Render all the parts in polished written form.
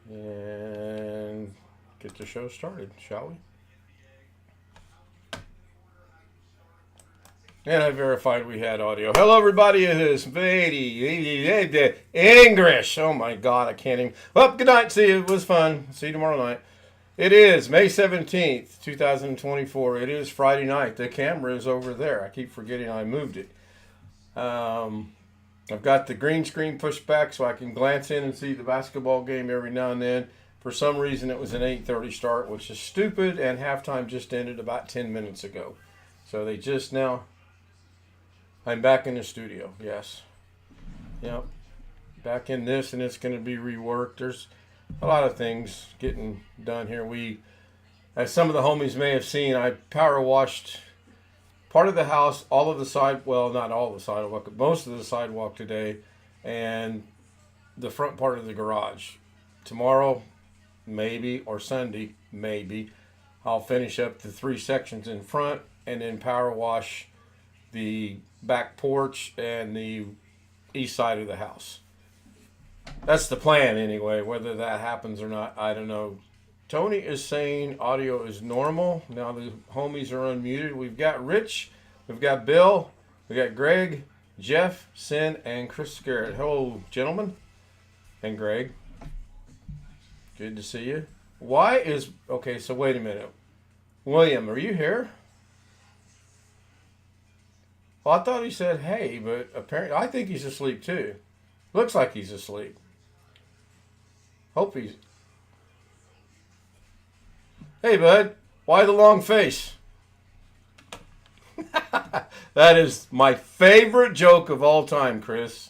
and get the show started, shall we? And I verified we had audio. Hello, everybody. It is Engrish. Oh, my God. I can't even. Well, good night. See you. It was fun. See you tomorrow night. It is May 17th, 2024. It is Friday night. The camera is over there. I keep forgetting I moved it. I've got the green screen pushed back so I can glance in and see the basketball game every now and then. For some reason, it was an 8:30 start, which is stupid, and halftime just ended about 10 minutes ago. So they just now... I'm back in the studio, yes. Yep. Back in this, and it's going to be reworked. There's a lot of things getting done here. As some of the homies may have seen, I power washed part of the house, all of the not all of the sidewalk, but most of the sidewalk today, and the front part of the garage. Tomorrow, maybe, or Sunday, maybe, I'll finish up the 3 sections in front and then power wash the back porch and the east side of the house. That's the plan anyway. Whether that happens or not, I don't know. Tony is saying audio is normal. Now the homies are unmuted. We've got Rich, we've got Bill, we've got Greg, Jeff, Sin, and Chris Garrett. Hello, gentlemen. And Greg. Good to see you. Okay, so wait a minute. William, are you here? Well, I thought he said hey, but apparently I think he's asleep too. Looks like he's asleep. Hope he's... Hey, bud. Why the long face? That is my favorite joke of all time, Chris.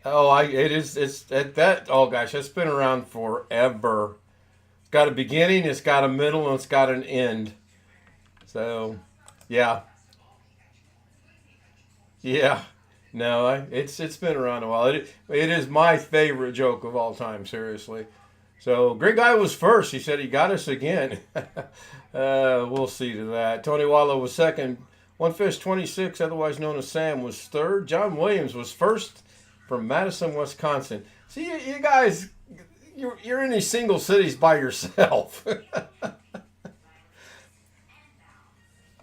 Oh, oh gosh, that's been around forever. It's got a beginning, it's got a middle, and it's got an end. So, yeah. Yeah. No, it's been around a while. It is my favorite joke of all time, seriously. So, Great Guy was first. He said he got us again. We'll see to that. Tony Wallow was second. One Fish 26, otherwise known as Sam, was third. John Williams was first from Madison, Wisconsin. See, you guys, you're in these single cities by yourself.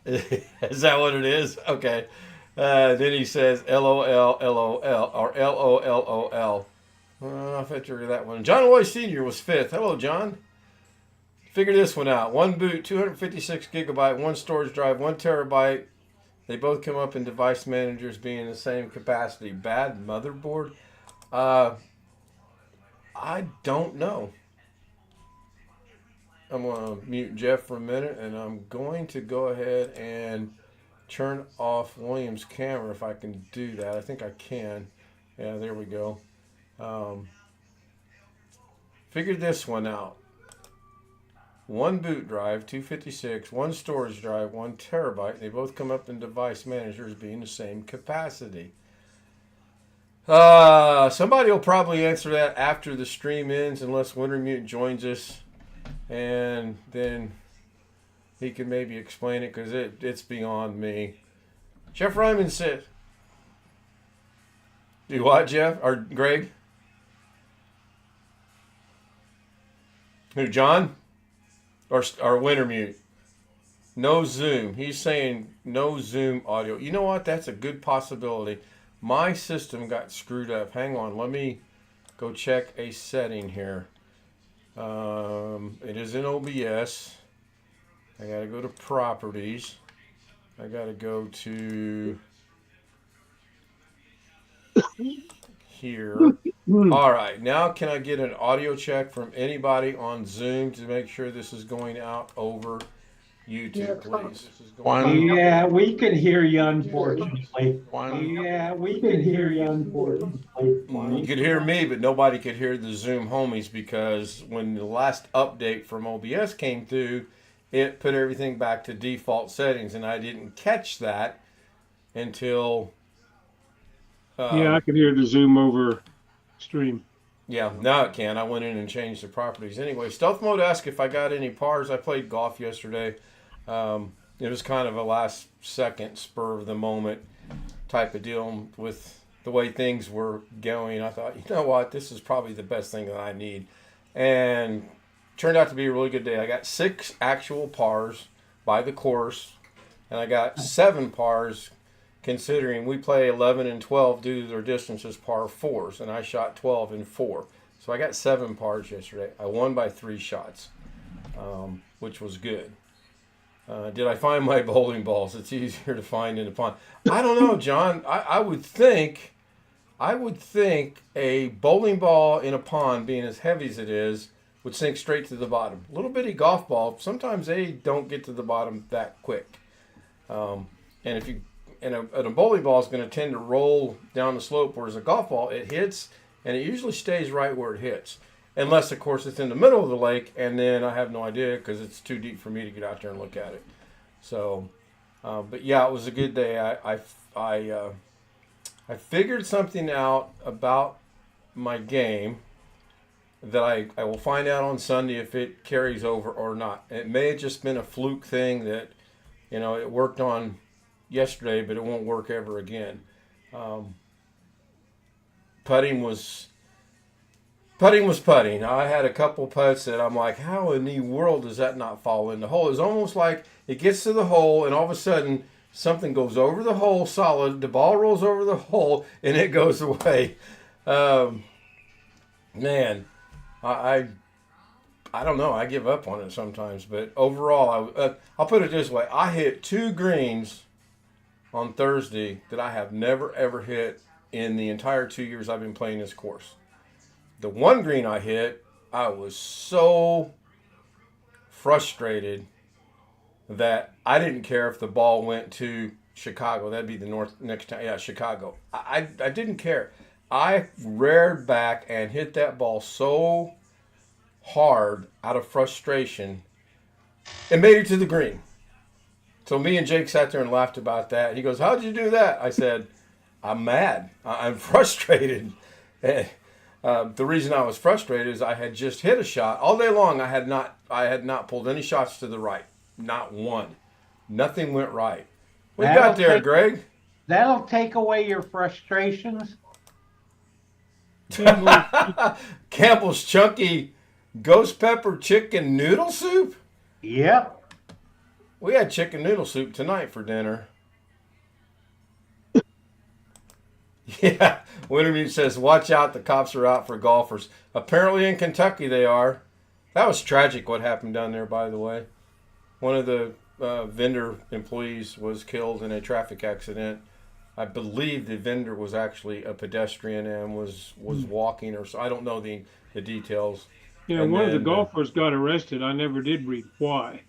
Is that what it is? Okay. Then he says LOL, LOL, or LOLOL. I figured that one. John Roy Sr. was fifth. Hello, John. Figure this one out. One boot, 256 gigabyte, one storage drive, 1 terabyte. They both come up in device managers being the same capacity. Bad motherboard? I don't know. I'm going to mute Jeff for a minute, and I'm going to go ahead and turn off William's camera if I can do that. I think I can. Yeah, there we go. Figured this one out. One boot drive, 256, one storage drive, 1 terabyte. They both come up in device managers being the same capacity. Somebody will probably answer that after the stream ends, unless Winter Mute joins us, and then he can maybe explain it, because it's beyond me. Jeff Ryman said, do what, Jeff? Or Greg? Who, John? Or Wintermute? No Zoom. He's saying no Zoom audio. You know what? That's a good possibility. My system got screwed up. Hang on. Let me go check a setting here. It is in OBS. I got to go to Properties. I got to go to here. All right. Now can I get an audio check from anybody on Zoom to make sure this is going out over YouTube, please? Yeah, we can hear you, unfortunately. Yeah, we can hear you, unfortunately. You could hear me, but nobody could hear the Zoom homies, because when the last update from OBS came through, it put everything back to default settings, and I didn't catch that until... yeah, I can hear the Zoom over stream. Yeah, now it can. I went in and changed the properties. Anyway, Stealth Mode asked if I got any pars. I played golf yesterday. It was kind of a last second, spur of the moment type of deal with the way things were going. I thought, you know what, this is probably the best thing that I need. and turned out to be a really good day. I got 6 actual pars by the course, and I got 7 pars considering we play 11 and 12 due to their distances par 4s, and I shot 12 and 4. So I got 7 pars yesterday. I won by 3 shots, which was good. Did I find my bowling balls? It's easier to find in a pond. I don't know, John. I would think a bowling ball in a pond, being as heavy as it is, would sink straight to the bottom. Little bitty golf ball, sometimes they don't get to the bottom that quick. And a bowling ball is going to tend to roll down the slope, whereas a golf ball, it hits and it usually stays right where it hits. Unless, of course, it's in the middle of the lake, and then I have no idea because it's too deep for me to get out there and look at it. So, but yeah, it was a good day. I figured something out about my game that I will find out on Sunday if it carries over or not. It may have just been a fluke thing that, it worked on yesterday, but it won't work ever again. Putting was putting. I had a couple putts that I'm like, how in the world does that not fall in the hole? It's almost like it gets to the hole and all of a sudden something goes over the hole solid, the ball rolls over the hole, and it goes away. Man, I don't know. I give up on it sometimes. But overall, I'll put it this way. I hit 2 greens on Thursday that I have never, ever hit in the entire 2 years I've been playing this course. The 1 green I hit, I was so frustrated that I didn't care if the ball went to Chicago. That'd be the next time. Yeah, Chicago. I didn't care. I reared back and hit that ball so hard out of frustration and made it to the green. So me and Jake sat there and laughed about that. He goes, "How'd you do that?" I said, "I'm mad. I'm frustrated." The reason I was frustrated is I had just hit a shot all day long. I had not pulled any shots to the right, not one. Nothing went right. What you got there, Greg? That'll take away your frustrations. Campbell's Chunky Ghost Pepper Chicken Noodle Soup? Yep. We had chicken noodle soup tonight for dinner. Yeah, Wintermute says, watch out, the cops are out for golfers. Apparently in Kentucky they are. That was tragic what happened down there, by the way. One of the vendor employees was killed in a traffic accident. I believe the vendor was actually a pedestrian and was walking, or so. I don't know the details. Yeah, and one of the golfers got arrested. I never did read why.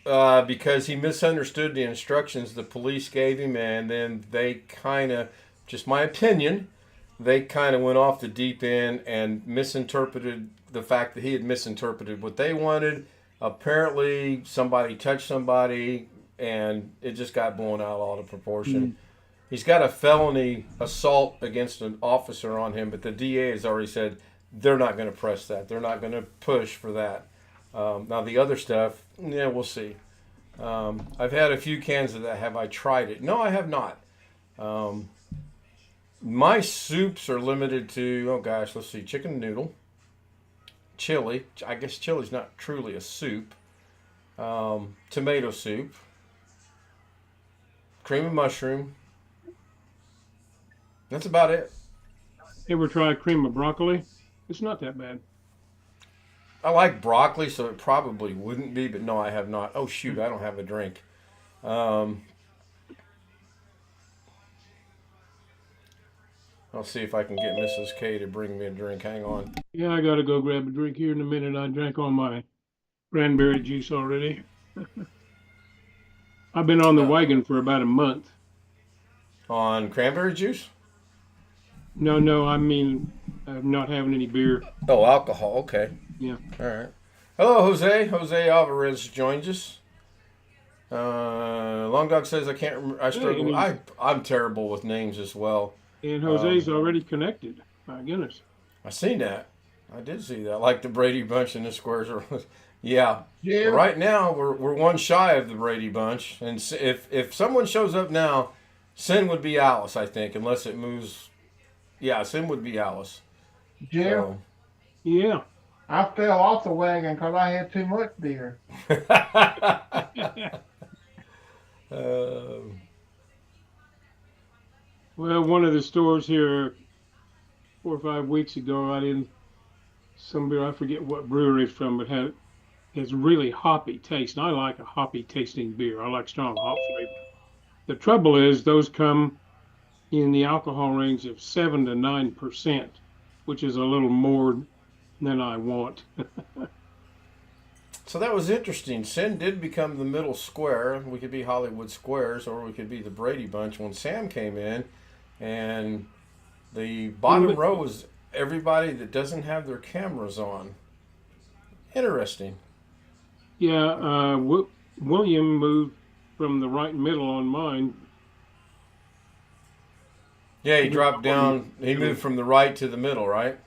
Because he misunderstood the instructions the police gave him, and then they kind of, just my opinion, they kind of went off the deep end and misinterpreted the fact that he had misinterpreted what they wanted. Apparently, somebody touched somebody, and it just got blown out all of proportion. He's got a felony assault against an officer on him, but the DA has already said they're not going to press that. They're not going to push for that. Now, the other stuff, yeah, we'll see. I've had a few cans of that. Have I tried it? No, I have not. My soups are limited to, oh gosh, let's see, chicken noodle, chili. I guess chili's not truly a soup. Tomato soup, cream of mushroom. That's about it. Ever try cream of broccoli? It's not that bad. I like broccoli, so it probably wouldn't be, but no, I have not. Oh, shoot, I don't have a drink. I'll see if I can get Mrs. K to bring me a drink. Hang on. Yeah, I got to go grab a drink here in a minute. I drank all my cranberry juice already. I've been on the wagon for about a month. On cranberry juice? No, I mean, I'm not having any beer. Oh, alcohol. Okay. Yeah. All right. Hello, Jose. Jose Alvarez joins us. Long Dog says I can't remember. I struggle. I'm terrible with names as well. And Jose's already connected. My goodness. I seen that. I did see that. Like the Brady Bunch and the Squares. Yeah. Yeah. Right now we're one shy of the Brady Bunch, and if someone shows up now, Sin would be Alice, I think, unless it moves. Yeah, Sin would be Alice. Yeah. So, Yeah. I fell off the wagon because I had too much beer. Um, Well, one of the stores here 4 or 5 weeks ago, I didn't some beer. I forget what brewery it's from, but has really hoppy taste. And I like a hoppy tasting beer. I like strong hop flavor. The trouble is those come in the alcohol range of 7 to 9%, which is a little more than I want. so that was interesting. Sin did become the middle square. We could be Hollywood Squares, or we could be the Brady Bunch when Sam came in, and the bottom row was everybody that doesn't have their cameras on. Interesting. Yeah, William moved from the right middle on mine. Yeah, he dropped down. He moved from the right to the middle, right?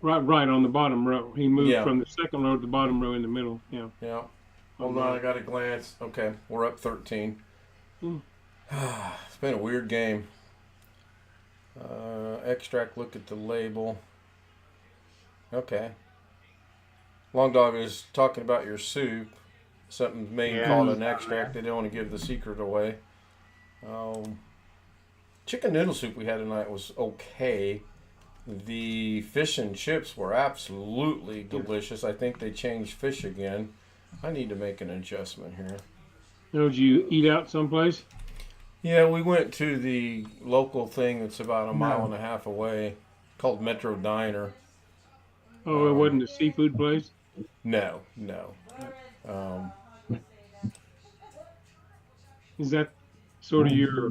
Right on the bottom row. He moved Yeah. from the second row to the bottom row in the middle. Yeah. Yeah. Hold on, I got to glance. Okay, we're up 13. It's been a weird game. Extract, look at the label. Okay. Long Dog is talking about your soup. Something's made called an extract. They don't want to give the secret away. Chicken noodle soup we had tonight was okay. The fish and chips were absolutely delicious. I think they changed fish again. I need to make an adjustment here. Did you eat out someplace? Yeah, we went to the local thing that's about a mile and a half away called Metro Diner. Oh, it wasn't a seafood place? No. Is that sort of your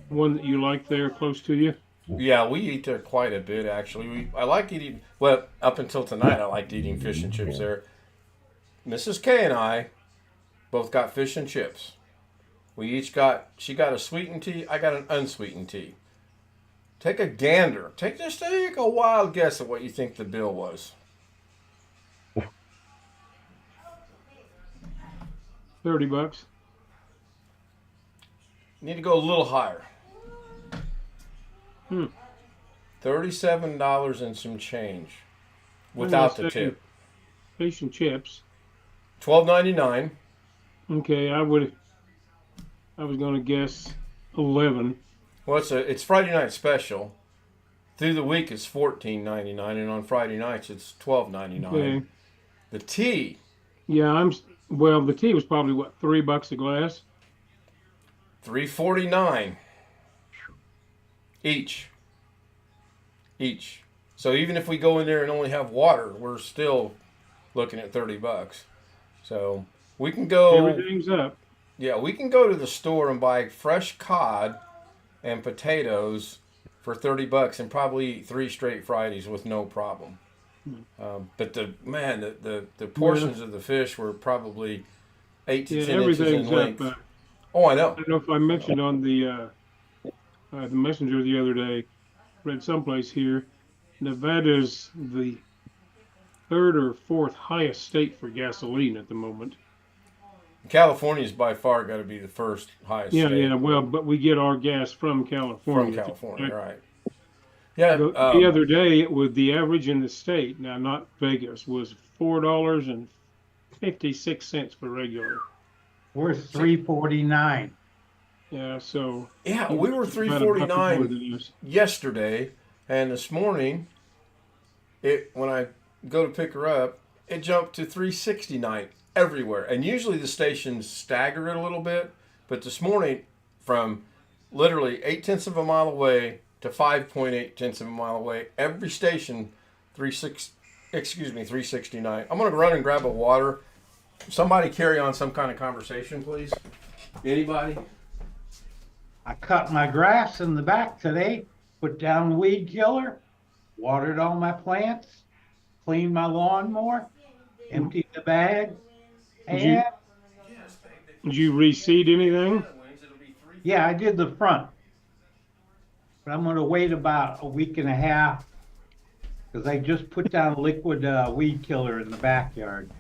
one that you like there close to you? Yeah, we eat there quite a bit, actually. I like eating, well, up until tonight, I liked eating fish and chips there. Mrs. K and I both got fish and chips. She got a sweetened tea, I got an unsweetened tea. Take a gander. Take a wild guess at what you think the bill was. $30. You need to go a little higher. $37 and some change without the tip. Fish and chips. $12.99. Okay, I was going to guess 11. Well, it's Friday night special. Through the week it's $14.99, and on Friday nights it's $12.99. Okay. The tea. Yeah, the tea was probably what, $3 a glass? $3.49 each. So even if we go in there and only have water, we're still looking at $30. So we can go. Everything's up. Yeah, we can go to the store and buy fresh cod and potatoes for $30 and probably eat 3 straight Fridays with no problem. But the portions of the fish were probably 8 to 10 inches in length. Oh, I know. I don't know if I mentioned on the messenger the other day, read someplace here, Nevada is the 3rd or 4th highest state for gasoline at the moment. California's by far got to be the first highest state. Yeah, well, but we get our gas from California. From California, right. Yeah. The other day, the average in the state, now not Vegas, was $4.56 for regular. We're $3.49. Yeah, so. Yeah, we were $3.49 yesterday, and this morning, when I go to pick her up, it jumped to $3.69 everywhere. And usually the stations stagger it a little bit, but this morning, from literally 0.8 of a mile away to 5.8 of a mile away, every station, $3.69. I'm gonna run and grab a water. Somebody carry on some kind of conversation, please. Anybody? I cut my grass in the back today, put down weed killer, watered all my plants, cleaned my lawnmower, emptied the bag, and did you reseed anything? yeah, I did the front. But I'm going to wait about a week and a half because I just put down liquid weed killer in the backyard.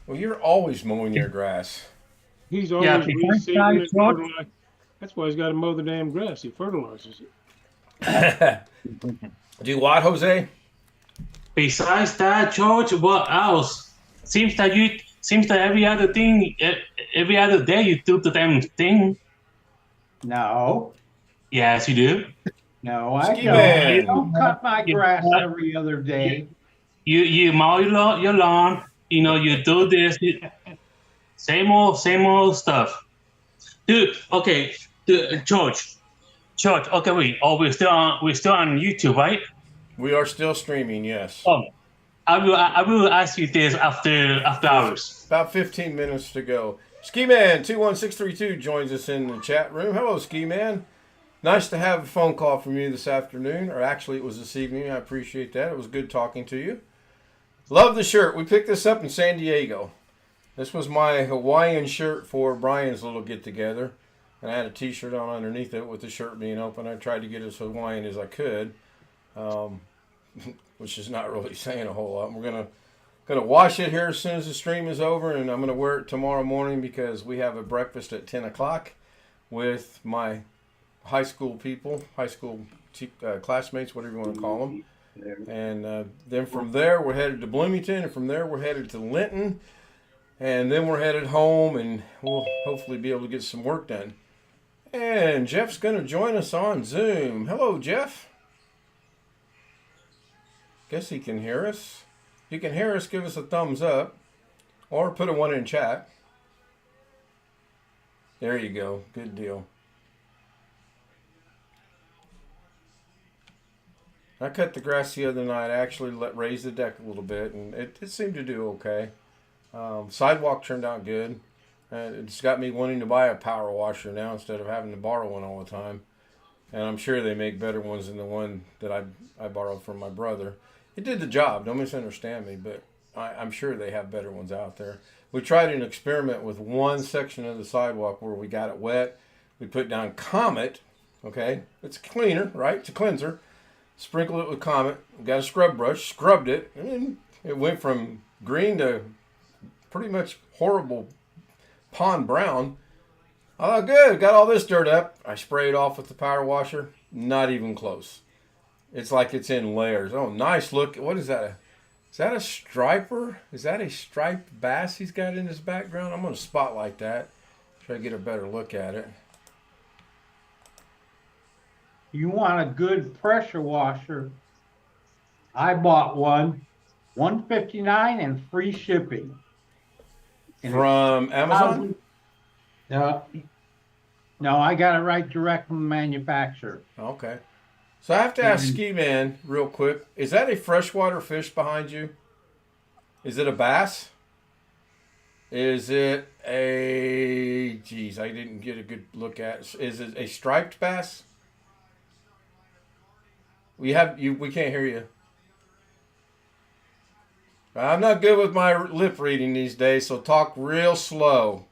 Well, you're always mowing your grass. He's always reseeding it. That's why he's got to mow the damn grass. He fertilizes it. Do what, Jose? Besides that, George, what else? Seems that every other thing, every other day you do the damn thing. No, Yes, you do. no, I Ski don't. I Man. don't cut my You, grass every other day. you mow your lawn. You know, you do this. Same old stuff. Dude, okay, George. Okay, wait. Oh, we're still on YouTube, right? We are still streaming, yes. Oh, I will ask you this after hours. About 15 minutes to go. Ski Man 21632 joins us in the chat room. Hello, Ski Man. Nice to have a phone call from you this afternoon, or actually it was this evening. I appreciate that. It was good talking to you. Love the shirt. We picked this up in San Diego. This was my Hawaiian shirt for Brian's little get-together. And I had a t-shirt on underneath it with the shirt being open. I tried to get as Hawaiian as I could, which is not really saying a whole lot. We're gonna wash it here as soon as the stream is over, and I'm gonna wear it tomorrow morning because we have a breakfast at 10 o'clock with my high school people, classmates, whatever you want to call them. And then from there, we're headed to Bloomington, and from there, we're headed to Linton. And then we're headed home, and we'll hopefully be able to get some work done. And Jeff's going to join us on Zoom. Hello, Jeff. Guess he can hear us. If you can hear us, give us a thumbs up. Or put a one in chat. There you go. Good deal. I cut the grass the other night. I actually raise the deck a little bit, and it seemed to do okay. Sidewalk turned out good. It's got me wanting to buy a power washer now instead of having to borrow one all the time. And I'm sure they make better ones than the one that I borrowed from my brother. It did the job. Don't misunderstand me, but I'm sure they have better ones out there. We tried an experiment with one section of the sidewalk where we got it wet. We put down Comet. Okay, it's a cleaner, right? It's a cleanser. Sprinkled it with Comet. We got a scrub brush, scrubbed it, and it went from green to pretty much horrible pond brown. Oh, good. Got all this dirt up. I spray it off with the power washer. Not even close. It's like it's in layers. Oh, nice look. What is that? Is that a striper? Is that a striped bass he's got in his background? I'm going to spotlight that. Try to get a better look at it. You want a good pressure washer? I bought one, $159 and free shipping. And From Amazon? no, I got it right direct from the manufacturer. Okay. So I have to ask Ski Man real quick. Is that a freshwater fish behind you? Is it a bass? Is it a... Geez, I didn't get a good look at it. Is it a striped bass? We can't hear you. I'm not good with my lip reading these days, so talk real slow.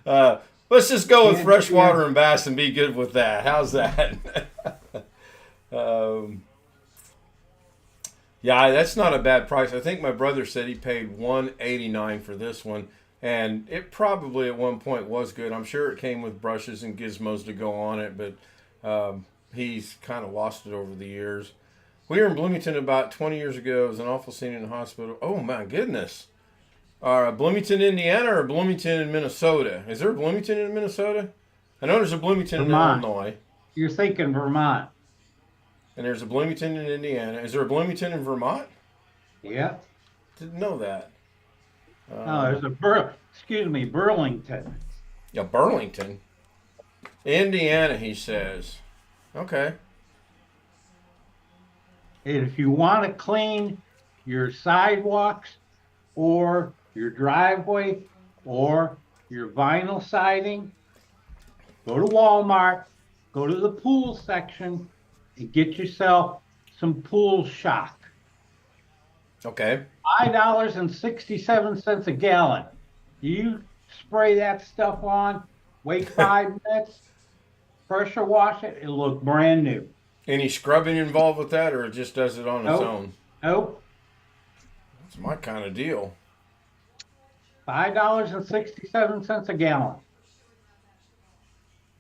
Let's just go with freshwater and bass and be good with that. How's that? Yeah, that's not a bad price. I think my brother said he paid $189 for this one, and it probably at one point was good. I'm sure it came with brushes and gizmos to go on it, but he's kind of lost it over the years. We were in Bloomington about 20 years ago. It was an awful scene in the hospital. Oh, my goodness. Bloomington, Indiana, or Bloomington in Minnesota? Is there a Bloomington in Minnesota? I know there's a Bloomington Vermont. in Illinois. You're thinking Vermont. And there's a Bloomington in Indiana. Is there a Bloomington in Vermont? Yeah. Didn't know that. No, there's a Burlington. Yeah, Burlington. Indiana, he says. Okay. And if you want to clean your sidewalks or your driveway or your vinyl siding, go to Walmart, go to the pool section, and get yourself some pool shock. Okay. $5.67 a gallon. You spray that stuff on, wait 5 minutes, pressure wash it, it'll look brand new. Any scrubbing involved with that, or it just does it on its own? Nope. That's my kind of deal. $5.67 a gallon.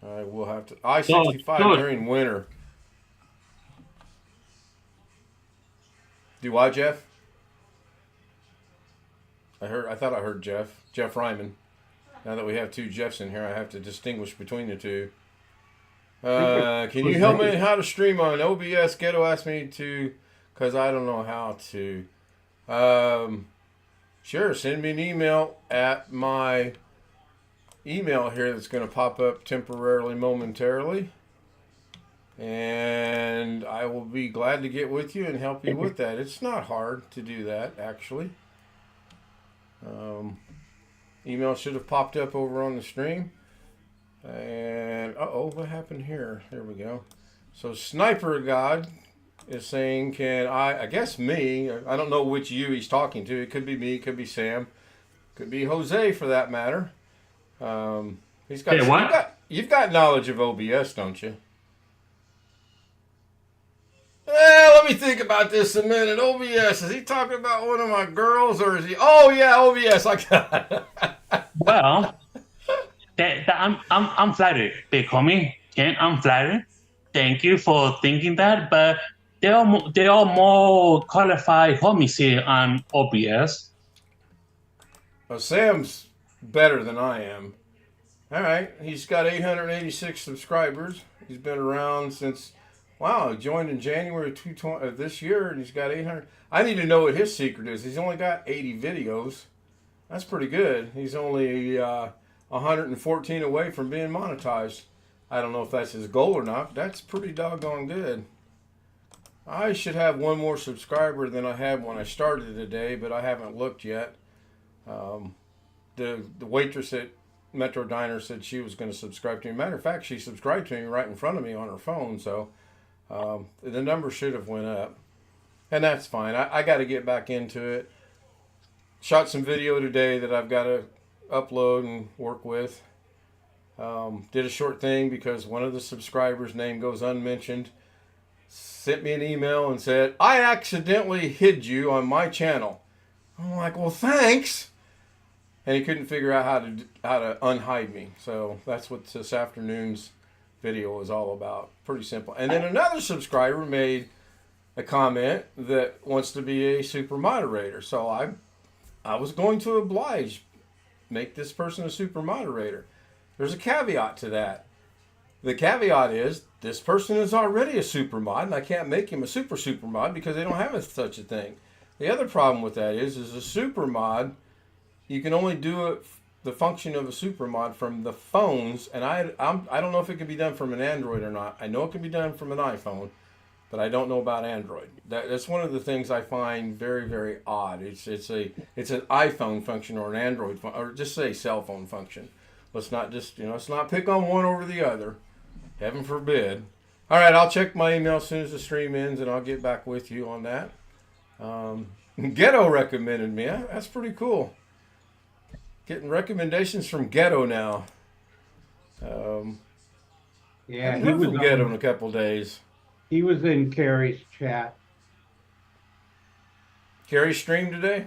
I will have to. I-65 during winter. Do what, Jeff? I thought I heard Jeff. Jeff Ryman. Now that we have two Jeffs in here, I have to distinguish between the two. Can you help me how to stream on OBS? Ghetto asked me to, because I don't know how to. Sure, send me an email at my email here that's going to pop up temporarily, momentarily. And I will be glad to get with you and help you with that. It's not hard to do that, actually. Email should have popped up over on the stream. And, uh-oh, what happened here? There we go. So Sniper God is saying, I guess me, I don't know which you he's talking to. It could be me, it could be Sam, could be Jose for that matter. He's got, Hey, you've got knowledge of OBS, don't you? Let me think about this a minute. OBS, is he talking about one of my girls or is he? Oh yeah, OBS. I got it. Well, I'm flattered. They call me Ken. I'm flattered. Thank you for thinking that, but they are more qualified homies here on OBS. Well, Sam's better than I am. All right, he's got 886 subscribers. He's been around since. Wow, he joined in January of this year, and he's got 800. I need to know what his secret is. He's only got 80 videos. That's pretty good. He's only 114 away from being monetized. I don't know if that's his goal or not, but that's pretty doggone good. I should have one more subscriber than I had when I started today, but I haven't looked yet. The waitress at Metro Diner said she was going to subscribe to me. Matter of fact, she subscribed to me right in front of me on her phone, so the number should have went up. And that's fine. I got to get back into it. Shot some video today that I've got to upload and work with. Did a short thing because one of the subscribers' name goes unmentioned. Sent me an email and said, I accidentally hid you on my channel. I'm like, well, thanks. And he couldn't figure out how to unhide me. So that's what this afternoon's video is all about. Pretty simple. And then another subscriber made a comment that wants to be a super moderator. So I was going to oblige, make this person a super moderator. There's a caveat to that. The caveat is this person is already a super mod, and I can't make him a super mod because they don't have such a thing. The other problem with that is a super mod, you can only do it, the function of a super mod from the phones, and I don't know if it can be done from an Android or not. I know it can be done from an iPhone, but I don't know about Android. That's one of the things I find very, very odd. It's an iPhone function or an Android or just say cell phone function. Let's not let's not pick on one over the other. Heaven forbid. All right, I'll check my email as soon as the stream ends, and I'll get back with you on that. Ghetto recommended me. That's pretty cool. Getting recommendations from Ghetto now. Yeah, he was Ghetto in a couple days. He was in Carrie's chat. Carrie streamed today?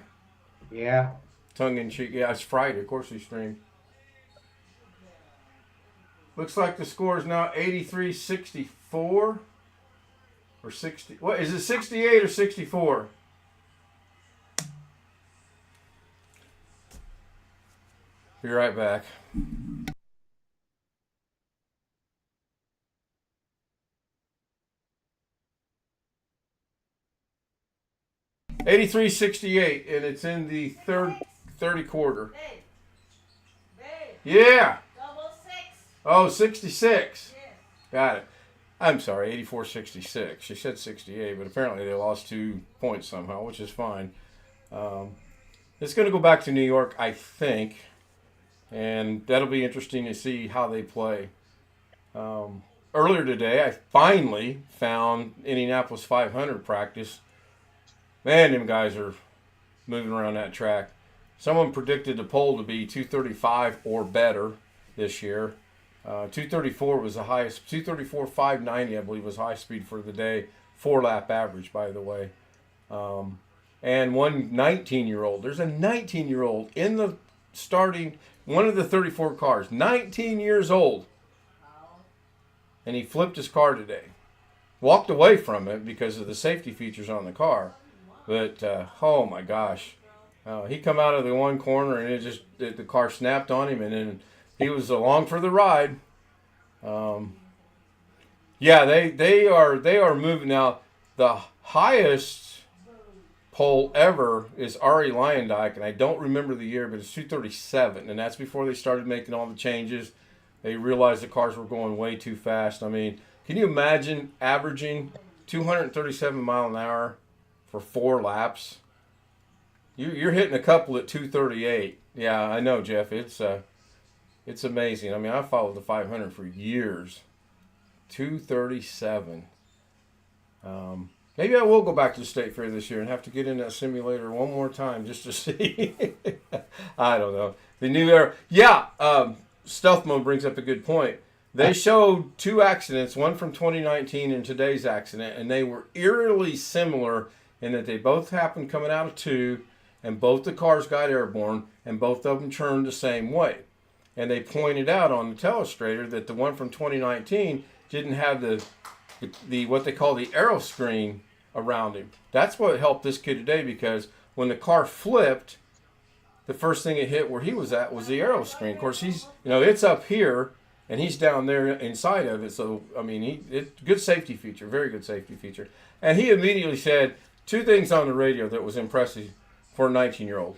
Yeah. Tongue in cheek. Yeah, it's Friday. Of course he streamed. Looks like the score is now 83-64 or 60. What is it, 68 or 64? Be right back. $83-68, and it's in the third quarter. Yeah. Oh, 66. Yeah. Got it. I'm sorry, 84-66. She said 68, but apparently they lost 2 points somehow, which is fine. It's going to go back to New York, I think, and that'll be interesting to see how they play. Earlier today, I finally found Indianapolis 500 practice. Man, them guys are moving around that track. Someone predicted the pole to be 235 or better this year. 234 was the highest. 234.590, I believe, was high speed for the day. 4-lap average, by the way. And one 19-year-old. There's a 19-year-old in the starting, one of the 34 cars. 19 years old. and he flipped his car today. Walked away from it because of the safety features on the car. But, oh my gosh. He come out of the one corner and the car snapped on him, and then he was along for the ride. Yeah, they are moving. Now, the highest pole ever is Ari Lyondike, and I don't remember the year, but it's 237, and that's before they started making all the changes. They realized the cars were going way too fast. I mean, can you imagine averaging 237 mile an hour for 4 laps? You're hitting a couple at 238. Yeah, I know, Jeff. It's amazing. I mean, I followed the 500 for years. 237. Maybe I will go back to the state fair this year and have to get in that simulator one more time just to see. I don't know. The new era. Yeah, Stealth Mode brings up a good point. They showed 2 accidents, one from 2019 and today's accident, and they were eerily similar in that they both happened coming out of 2, and both the cars got airborne, and both of them turned the same way. And they pointed out on the telestrator that the one from 2019 didn't have the what they call the aero screen around him. That's what helped this kid today, because when the car flipped, the first thing it hit where he was at was the aero screen. Of course, he's, it's up here and he's down there inside of it. So, I mean, good safety feature, very good safety feature. And he immediately said 2 things on the radio that was impressive for a 19-year-old,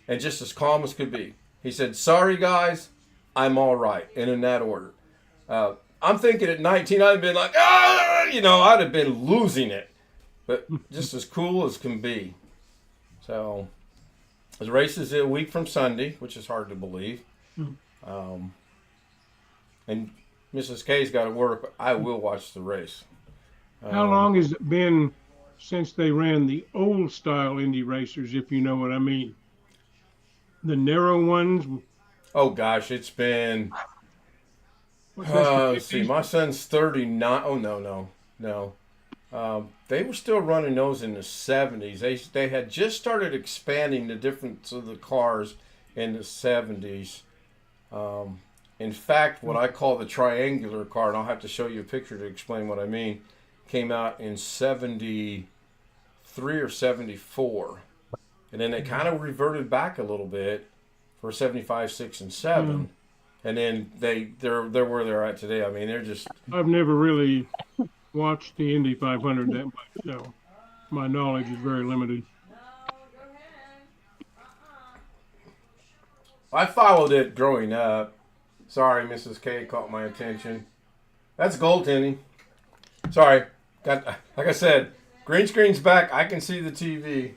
and just as calm as could be. He said, "Sorry guys, I'm all right," and in that order. I'm thinking at 19, I'd have been like, I'd have been losing it. But just as cool as can be. So, the race is a week from Sunday, which is hard to believe. And Mrs. K's got to work, but I will watch the race. How long has it been since they ran the old style Indy racers, if you know what I mean? The narrow ones? Oh, gosh, it's been... let's see, my son's 39. Oh, no. They were still running those in the 70s. They had just started expanding the difference of the cars in the 70s. In fact, what I call the triangular car, and I'll have to show you a picture to explain what I mean, came out in 73 or 74. And then they kind of reverted back a little bit for 75, 6, and 7. And then they're where they're at today. I mean, they're just... I've never really watched the Indy 500 that much, so my knowledge is very limited. I followed it growing up. Sorry, Mrs. K caught my attention. That's goaltending. Sorry. Like I said, green screen's back. I can see the TV.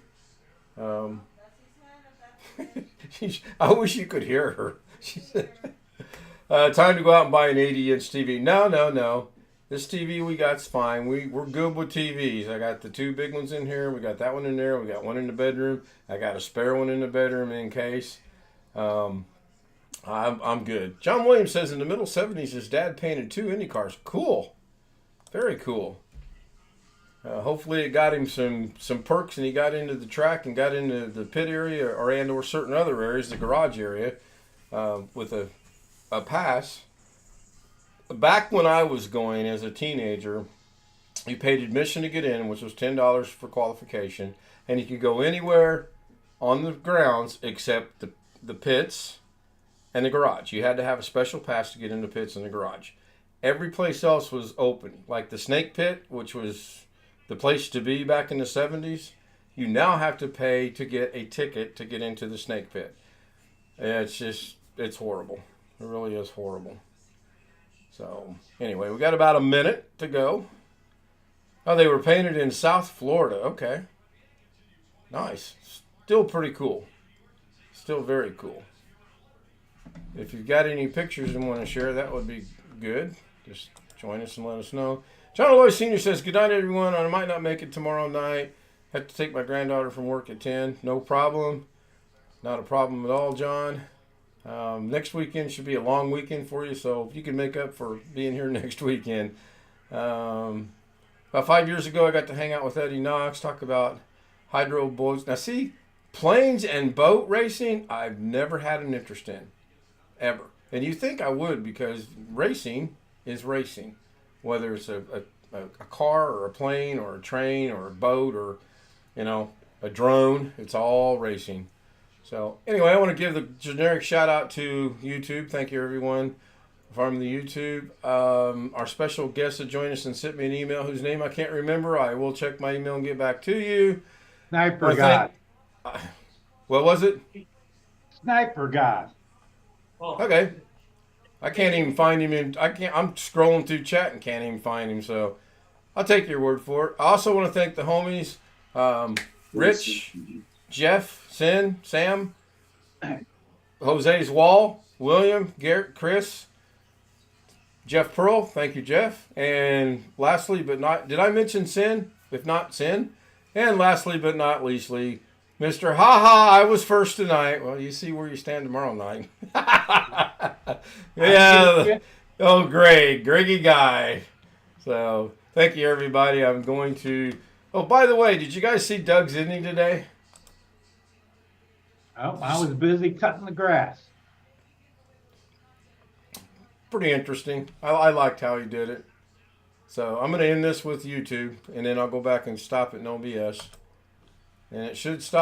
I wish you could hear her. She said, time to go out and buy an 80-inch TV. No. This TV we got's fine. We're good with TVs. I got the 2 big ones in here. We got that one in there. We got one in the bedroom. I got a spare one in the bedroom in case. I'm good. John Williams says in the middle 70s his dad painted 2 Indy cars. Cool. Very cool. Hopefully it got him some perks, and he got into the track and got into the pit area or certain other areas, the garage area, with a pass. Back when I was going as a teenager, you paid admission to get in, which was $10 for qualification, and you could go anywhere on the grounds except the pits and the garage. You had to have a special pass to get into pits and the garage. Every place else was open, like the Snake Pit, which was the place to be back in the 70s. You now have to pay to get a ticket to get into the Snake Pit. It's horrible. It really is horrible. So, anyway, we got about a minute to go. Oh, they were painted in South Florida. Okay. Nice. Still pretty cool. Still very cool. If you've got any pictures and want to share, that would be good. Just join us and let us know. John Lloyd Sr. says, "Good night, everyone. I might not make it tomorrow night. Have to take my granddaughter from work at 10. No problem. Not a problem at all, John. Next weekend should be a long weekend for you, so if you can make up for being here next weekend." About 5 years ago, I got to hang out with Eddie Knox, talk about hydro boats. Now, see, planes and boat racing, I've never had an interest in, ever. And you think I would, because racing is racing. whether it's a car or a plane or a train or a boat or, a drone. It's all racing. So anyway, I want to give the generic shout out to YouTube. Thank you, everyone, from the YouTube. Our special guest that joined us and sent me an email whose name I can't remember. I will check my email and get back to you. Sniper God. What was it? Sniper God. Okay. I can't even find him I'm scrolling through chat and can't even find him, so I'll take your word for it. I also want to thank the homies, Rich, Jeff, Sin, Sam, Jose's Wall, William, Garrett, Chris, Jeff Pearl. Thank you, Jeff. And lastly, but not, did I mention Sin? If not, Sin. And lastly, but not leastly, Mr. Ha, I was first tonight. Well, you see where you stand tomorrow night. Yeah. Oh, Greggy guy. So, thank you, everybody. I'm going to... Oh, by the way, did you guys see Doug's inning today? Oh, I was busy cutting the grass. Pretty interesting. I liked how he did it. So, I'm going to end this with YouTube, and then I'll go back and stop at No BS. And it should stop.